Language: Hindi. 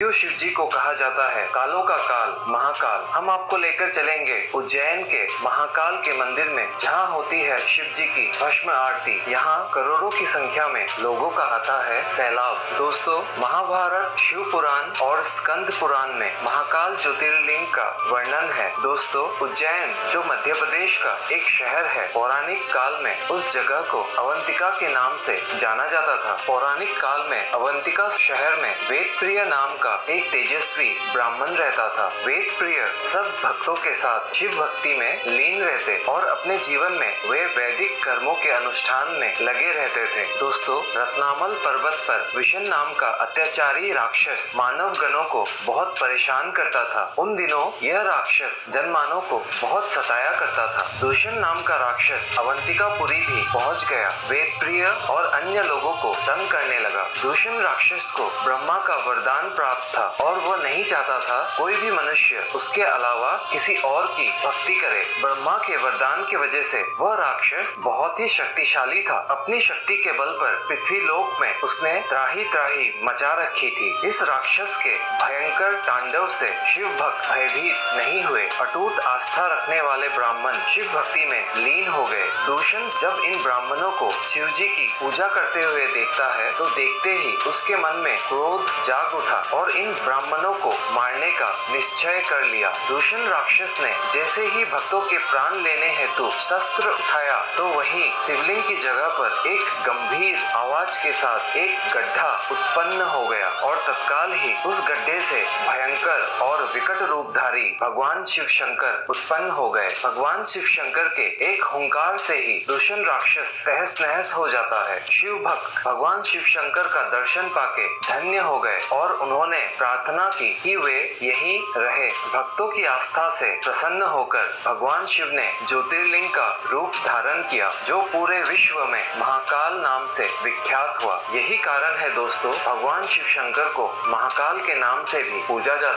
क्यों शिव जी को कहा जाता है कालों का काल, महाकाल। हम आपको लेकर चलेंगे उज्जैन के महाकाल के मंदिर में, जहाँ होती है शिव जी की भस्म आरती। यहाँ करोड़ों की संख्या में लोगों का आता है सैलाब। दोस्तों, महाभारत, शिव पुराण और स्कंद पुराण में महाकाल ज्योतिर्लिंग का वर्णन है। दोस्तों, उज्जैन जो मध्य प्रदेश का एक शहर है, पौराणिक काल में उस जगह को अवंतिका के नाम से जाना जाता था। पौराणिक काल में अवंतिका शहर में वेदप्रिय नाम का एक तेजस्वी ब्राह्मण रहता था। वेदप्रिय सब भक्तों के साथ शिव भक्ति में लीन रहते और अपने जीवन में वे वैदिक कर्मों के अनुष्ठान में लगे रहते थे। दोस्तों, रत्नामल पर्वत पर विशन नाम का अत्याचारी राक्षस मानव गणों को बहुत परेशान करता था। उन दिनों यह राक्षस जनमानव को बहुत सताया करता था। दूषण नाम का राक्षस अवंतिकापुरी भी पहुंच गया। वेदप्रिय और अन्य लोगों को तंग करने लगा। दूषण राक्षस को ब्रह्मा का वरदान प्राप्त था और वह नहीं चाहता था कोई भी मनुष्य उसके अलावा किसी और की भक्ति करे। ब्रह्मा के वरदान की वजह से वह राक्षस बहुत ही शक्तिशाली था। अपनी शक्ति के बल पर पृथ्वी लोक में उसने त्राही त्राही मचा रखी थी। इस राक्षस के भयंकर तांडव से शिव भक्त भयभीत नहीं हुए। अटूट आस्था रखने वाले ब्राह्मण शिव भक्ति में लीन हो गए। दूषण जब इन ब्राह्मणों को शिव जी की पूजा करते हुए देखता है तो देखते ही उसके मन में क्रोध जाग उठा और इन ब्राह्मणों को मारने का निश्चय कर लिया। दूषण राक्षस ने जैसे ही भक्तों के प्राण लेने हेतु शस्त्र उठाया तो वहीं शिवलिंग की जगह पर एक गंभीर आवाज के साथ एक गड्ढा उत्पन्न हो गया और तत्काल ही उस गड्ढे से भयंकर और विकट रूपधारी भगवान शिव शंकर उत्पन्न हो गए। भगवान शिव शंकर के एक हुंकार से ही दूषण राक्षस तहस नहस हो जाता है। शिव भक्त भगवान शिव शंकर का दर्शन पाके धन्य हो गए और उन्होंने प्रार्थना की कि वे यहीं रहे। भक्तों की आस्था से प्रसन्न होकर भगवान शिव ने ज्योतिर्लिंग का रूप धारण किया, जो पूरे विश्व में महाकाल नाम से विख्यात हुआ। यही कारण है दोस्तों, भगवान शिव शंकर को महाकाल के नाम से भी पूजा जाता है।